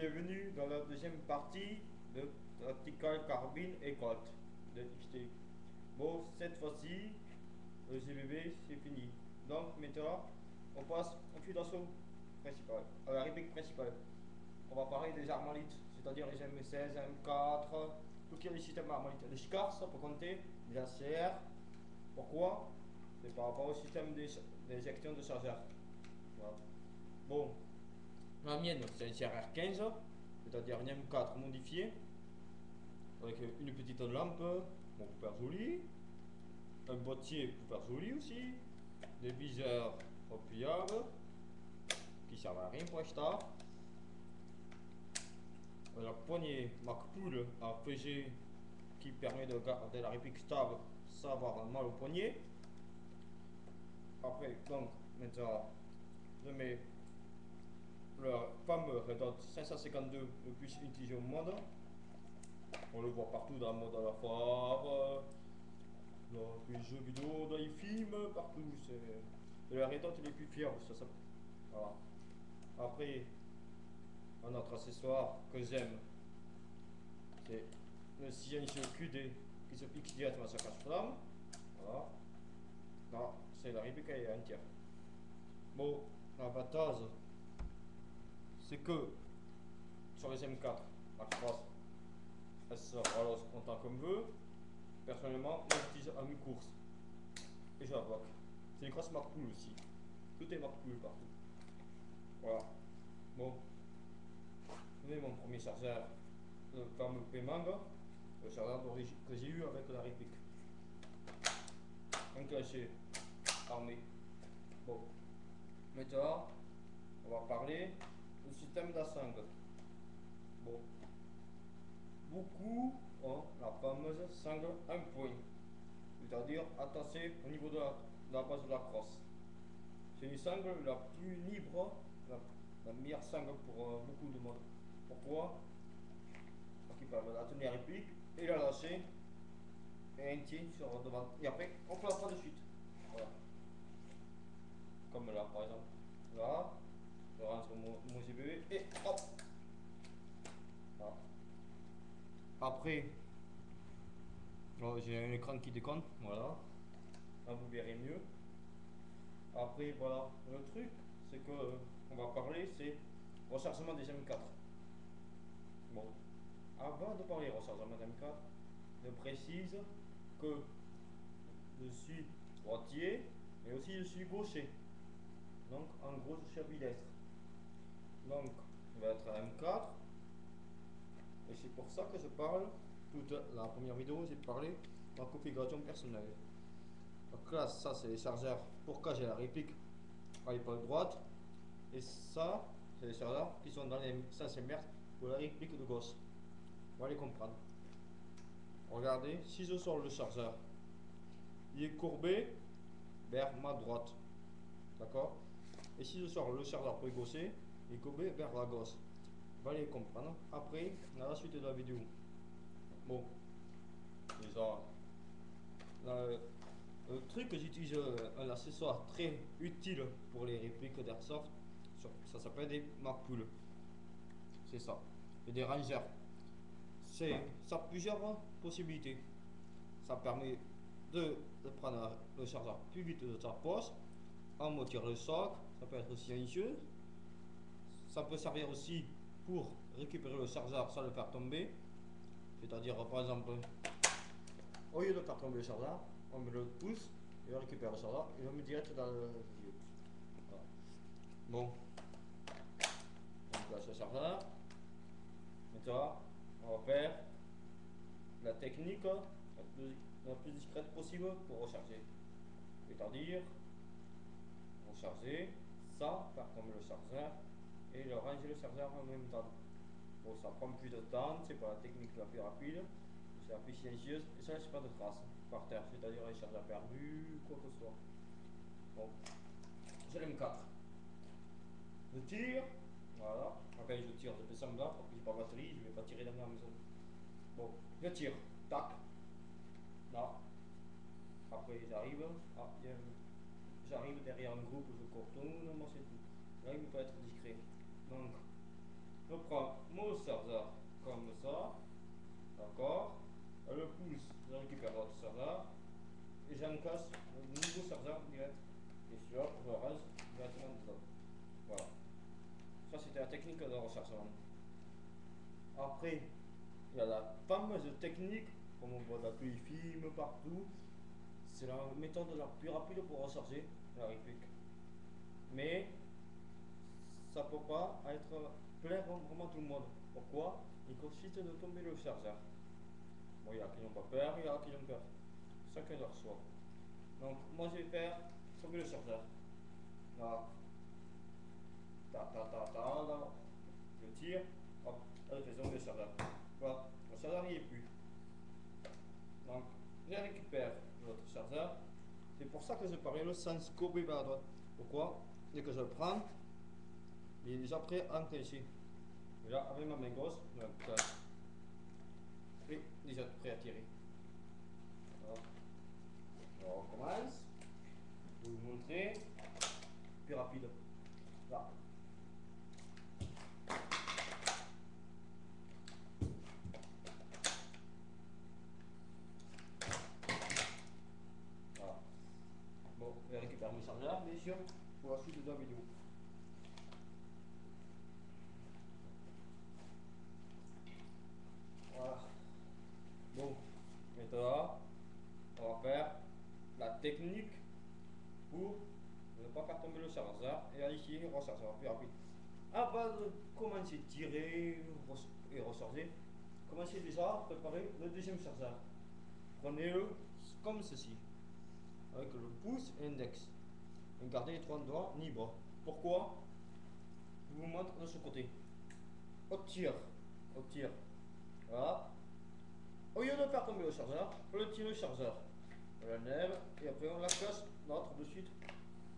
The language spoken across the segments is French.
bienvenue dans la deuxième partie de Tactical Carbine et Colt de XT. Bon, cette fois-ci, le GBB c'est fini. Donc maintenant, on passe au fil d'assaut principal, à la réplique principale. On va parler des armalites, c'est-à-dire les M16, M4, tout qui est les systèmes armalites. Les SCAR, ça peut compter, les ACR. Pourquoi? C'est par rapport au système d'éjection de chargeur. Voilà. Bon, la mienne, c'est un CRR15, c'est-à-dire un M4 modifié, avec une petite lampe, bon, pour faire joli, un boîtier pour faire joli aussi, des viseurs repliables, qui servent à rien pour l'instant, la poignée MacPool à PG qui permet de garder la réplique stable sans avoir mal au poignet. Après, donc, maintenant, je mets le fameux Red Dot 552 le plus utilisé au monde. On le voit partout dans le monde à la fois, dans les jeux vidéo, dans les films, partout. C'est le Red Dot les plus fiables. Voilà. Après, un autre accessoire que j'aime, c'est le silencieux QD qui se fixe directement sur sa cache-flamme. Voilà. Là, c'est la réplique entière. Bon, l'avantage, c'est que sur les M4, la crosse, elle sort alors autant comme veut. Personnellement, moi j'utilise à mi-course et je la bloque. C'est une crosse MacPool aussi. Tout est MacPool partout. Voilà. Bon, je mets mon premier chargeur, le fameux Pemang, le chargeur d'origine que j'ai eu avec la réplique. Enclenché, armé. Bon, maintenant, on va parler du système d'assemble. Bon, beaucoup ont la fameuse sangle en point, c'est-à-dire attachée au niveau de la base de la crosse. C'est une sangle la plus libre, la meilleure sangle pour beaucoup de monde. Pourquoi? Parce qu'il permet de la tenir réplique et la lâcher et un tient sur devant. Et après, on place pas de suite. Voilà. Comme là, par exemple. Là, je rentre mon GBV et hop. Voilà. Après, j'ai un écran qui déconne. Voilà. Là, vous verrez mieux. Après, voilà. Le truc, c'est que on va parler, c'est rechargement des M4. Bon. Avant de parler rechargement des M4, je précise que je suis droitier, mais aussi je suis gaucher. Donc, en gros, je suis ambidestre. Donc, il va être un M4. Et c'est pour ça que je parle, toute la première vidéo, j'ai parlé de la configuration personnelle. Donc là, ça, c'est les chargeurs pour cacher la réplique à l'épaule droite. Et ça, c'est les chargeurs qui sont dans les SMR pour la réplique de gauche. On va les comprendre. Regardez, si je sors le chargeur, il est courbé vers ma droite. D'accord? Et si je sors le chargeur pour gaucher, il est courbé vers la gauche. On va les comprendre après dans la suite de la vidéo. Bon, déjà, le truc que j'utilise, un accessoire très utile pour les répliques d'Airsoft, ça s'appelle des MacPool. C'est ça, et des rangers. Ça a plusieurs possibilités. Ça permet de prendre le chargeur plus vite de ta poche, amortir le choc, ça peut être silencieux. Ça peut servir aussi pour récupérer le chargeur sans le faire tomber. C'est-à-dire, par exemple, au lieu de faire tomber le chargeur, on met le pouce, et on récupère le chargeur et on met direct dans le vieux. Voilà. Bon, on place le chargeur. Maintenant, on va faire la technique la plus discrète possible pour recharger. C'est-à-dire, recharger sans faire tomber le chargeur et le ranger le chargeur en même temps. Bon, ça prend plus de temps, c'est pas la technique la plus rapide, c'est la plus silencieuse et ça laisse pas de traces par terre, c'est-à-dire les chargeurs perdus, quoi que ce soit. Bon, j'ai l'M4. Je tire, voilà. Après, je tire, je fais semblant parce que j'ai pas de batterie, je vais pas tirer dans la maison. Bon, je tire, tac, là. Après, j'arrive, ah, j'arrive derrière un groupe, je contourne, moi c'est tout. Là, il peut être discret. Donc, je prends mon technique de rechargement. Après, il y a la fameuse technique, comme on voit dans tous les films, partout. C'est la méthode la plus rapide pour recharger la réplique. Mais ça ne peut pas être plaire vraiment tout le monde. Pourquoi? Il consiste de tomber le chargeur. Bon, il y a qui n'ont pas peur, il y a qui ont peur. Chacun leur choix. Donc, moi je vais faire tomber le chargeur. Là, là, je tire, hop, là je fais tomber le chargeur. Voilà, le chargeur n'y est plus. Donc, je récupère l'autre chargeur. C'est pour ça que je parlais le sens courbé vers la droite. Pourquoi? Dès que je le prends, il est déjà prêt à entrer ici. Et là, avec ma main gauche, donc, et déjà prêt à tirer. Voilà. Alors, on commence. Je vais vous montrer. Plus rapide. Là. Voilà. Bon, je vais récupérer mes chargeurs, bien sûr, pour la suite de la vidéo. Voilà. Bon, maintenant, on va faire la technique pour ne pas faire tomber le chargeur et aller ici recharger plus rapide. Avant de commencer à tirer et recharger, commencez déjà à préparer le deuxième chargeur. Prenez-le comme ceci, avec le pouce et l'index. Et gardez les trois doigts libres. Pourquoi? Je vous montre de ce côté. On tire, on tire. Voilà. Au lieu de faire tomber le chargeur, on le tire le chargeur. On l'enlève et après on la casse l'autre de suite.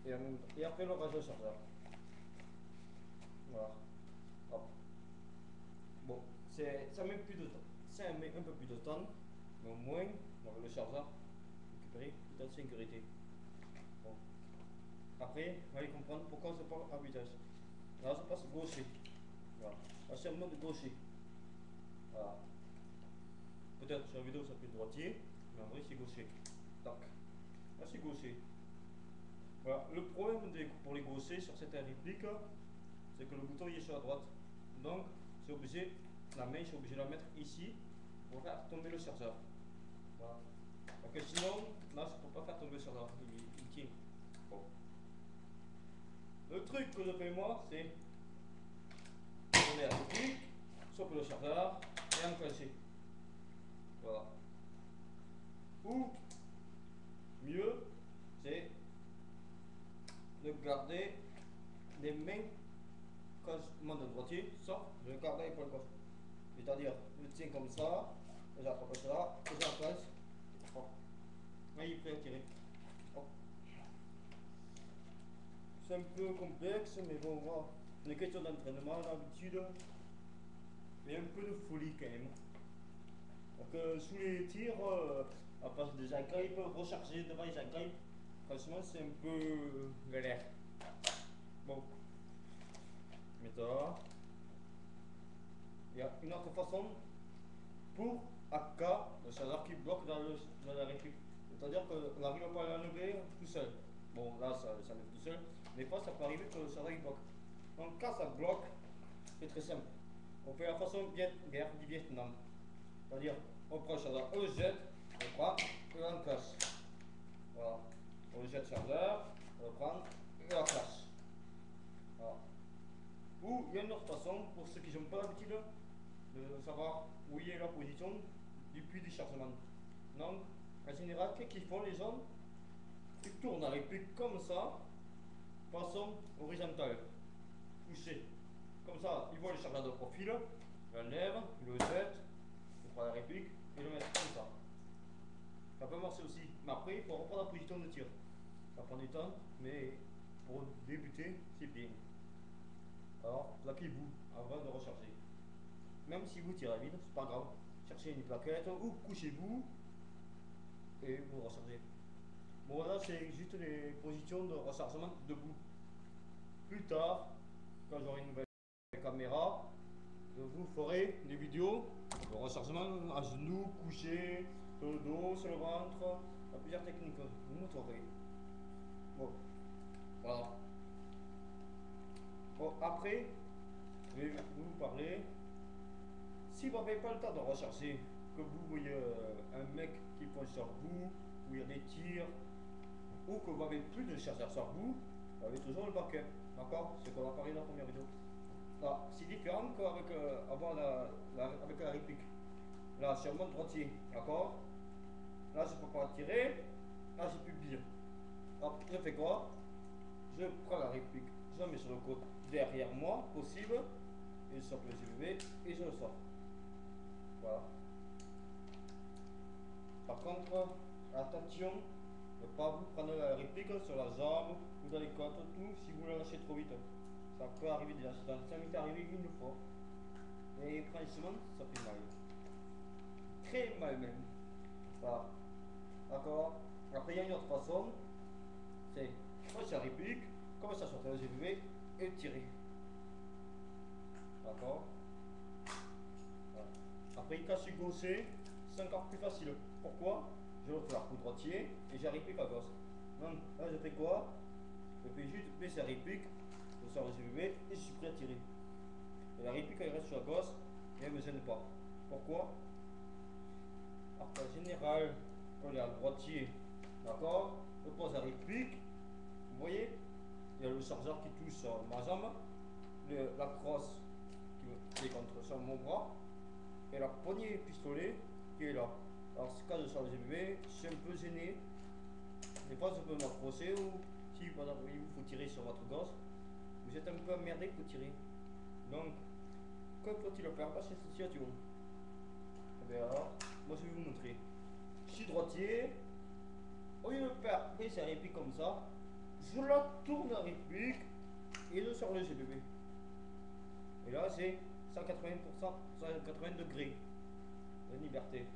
Et après on range le chargeur. Voilà. Hop. Bon, ça met plus de temps. Ça met un peu plus de temps, mais au moins, on va le chargeur récupérer tout en sécurité. Bon. Après, vous allez comprendre pourquoi je parle à vitesse. Là, je passe gaucher. Voilà. Là, c'est un mode gaucher. Voilà. Peut-être sur la vidéo, ça peut être droitier, mais en vrai, c'est gaucher. Tac. Là, c'est gaucher. Voilà. Le problème pour les gauchers sur cette réplique, c'est que le bouton il est sur la droite. Donc, c'est obligé, la main, c'est obligé de la mettre ici pour faire tomber le chargeur. Voilà. Parce que sinon, là, je ne peux pas faire tomber le chargeur. Il tient. Bon. Le truc que je fais moi, c'est tourner la réplique, choper le chargeur et enclencher. Voilà. Ou, mieux, c'est de garder les mains quand je monte de droitier, ça, je le garde avec le gauche. C'est-à-dire, je tiens comme ça, j'attrape ça, et j'enclenche. Là, il est prêt à tirer. C'est un peu complexe, mais bon, voilà. C'est une question d'entraînement, d'habitude. Mais un peu de folie quand même. Donc, sous les tirs, à passer des agrippes, recharger devant les agrippes, franchement, c'est un peu galère. Bon. Maintenant, il y a une autre façon pour AK, le chargeur qui bloque dans la réplique. C'est-à-dire qu'on n'arrive pas à l'enlever tout seul. Bon, là, ça lève tout seul. Mais des fois, ça peut arriver que le chargeur il bloque. Donc, quand ça bloque, c'est très simple. On fait la façon guerre du Vietnam. C'est-à-dire, on prend le chargeur, on le jette, on prend et on le casse. Voilà. On le jette le chargeur, on le prend et on le casse. Voilà. Ou il y a une autre façon, pour ceux qui n'ont pas l'habitude de savoir où est leur position depuis le chargement. Donc, en général, qu'est-ce qu'ils font les gens? Ils tournent la réplique comme ça, façon horizontale, couché. Comme ça, ils voient le chargeur de profil, ils l'enlèvent, ils le jettent, ils prennent la réplique et le mettent comme ça. Ça peut marcher aussi, mais après, il faut reprendre la position de tir. Ça prend du temps, mais pour débuter, c'est bien. Alors, plaquez-vous avant de recharger. Même si vous tirez vite, c'est pas grave. Cherchez une plaquette ou couchez-vous et vous rechargez. Bon, là, c'est juste les positions de rechargement debout. Plus tard, quand j'aurai une nouvelle caméra, je vous ferai des vidéos de rechargement à genoux, couché, sur le dos, sur le ventre. Il y a plusieurs techniques, vous montrerez. Bon, voilà. Bon, après, je vais vous parler. Si vous n'avez pas le temps de recharger, que vous voyez un mec qui pointe sur vous, où il y a des tirs, ou que vous n'avez plus de chargeur sur vous, vous avez toujours le backup. D'accord? C'est ce qu'on a parlé dans la première vidéo. Là, c'est différent qu'avec avant avec la réplique. Là, sur le mode droitier. D'accord? Là, je ne peux pas tirer. Là, j'ai plus de bille. Hop, je fais quoi? Je prends la réplique, je la mets sur le côté derrière moi, possible, et je sors le GBB et je le sors. Voilà. Par contre, attention, ne pas vous prendre la réplique sur la jambe ou dans les côtes, tout, si vous la lâchez trop vite. Ça peut arriver déjà, ça m'est arrivé une fois. Et franchement, ça fait mal. Très mal même. Voilà. D'accord. Après, il y a une autre façon, c'est prendre sa réplique, comme ça sur le GBB et tirer. D'accord. Voilà. Après, quand je suis gaucher, c'est encore plus facile. Pourquoi? Je le fais à coup droitier et j'ai réplique à gauche. Donc là, je fais quoi? Je fais juste baisser la réplique, je sors le GBB et je suis prêt à tirer. Et la réplique, elle reste sur la gauche et elle ne me gêne pas. Pourquoi? Après, en général, quand il est à droitier, d'accord, je pose la réplique. Vous voyez, il y a le chargeur qui touche sur ma jambe, la crosse qui est contre sur mon bras, et la poignée pistolet qui est là. Alors, quand je sors le GBB, je suis un peu gêné. Des fois, je peux m'approcher ou si par exemple, il faut tirer sur votre gosse, vous êtes un peu emmerdé pour tirer. Donc, que faut-il faire dans cette situation? Et bien alors, moi je vais vous montrer. Je suis droitier. Au lieu de faire baisser la réplique comme ça, je la tourne la réplique et je sors le GBB. Et là, c'est 180%, 180 degrés de liberté.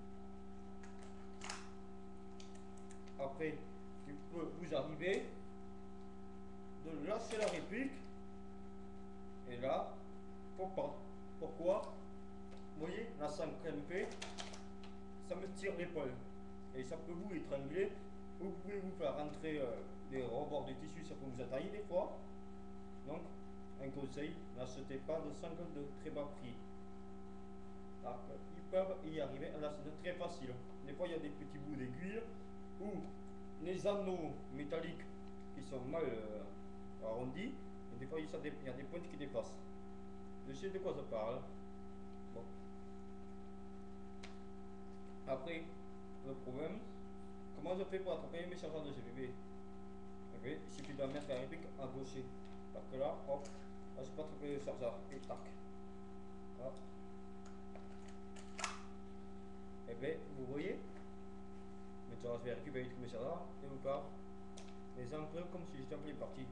Après, il peut vous arriver de lâcher la réplique. Et là, faut pas. Pourquoi? Vous voyez, là, ça me crampé, ça me tire l'épaule. Et ça peut vous étrangler. Vous pouvez vous faire rentrer des rebords de tissu, ça peut vous attaquer des fois. Donc, un conseil, n'achetez pas de sangles de très bas prix. Alors, ils peuvent y arriver, là c'est très facile. Des fois il y a des petits bouts d'aiguille ou les anneaux métalliques qui sont mal arrondis, et des fois il y a des pointes qui dépassent. Je sais de quoi ça parle. Bon. Après, le problème, comment je fais pour attraper mes chargeurs de GBB? Il suffit de mettre la réplique à gaucher. Parce que là, hop, là, je peux attraper le chargeur et tac. Voilà. Et bien, vous voyez, maintenant je vais récupérer tous mes chargeurs et vous pars les emprunts comme si j'étais en pleine partie.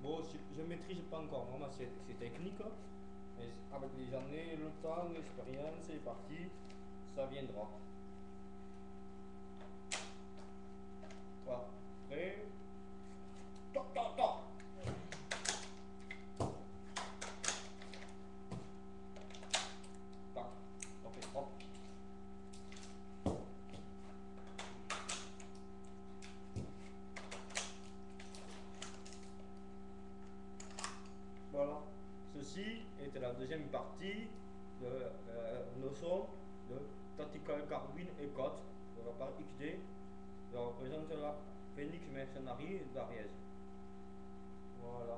Bon, je ne maîtrise pas encore vraiment ces techniques, mais avec les années, le temps, l'expérience, c'est parti, ça viendra. Voilà, prêt. Toc, toc, toc. Tac, ok, hop. Voilà, ceci était la deuxième partie de notion de Tactical Carbine et Cote de la part XD. Je représente la Phoenix Mercenary d'Ariège. Voilà.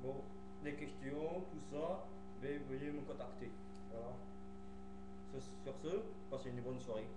Bon, des questions, tout ça, veuillez me contacter. Voilà. Sur ce, passez une bonne soirée.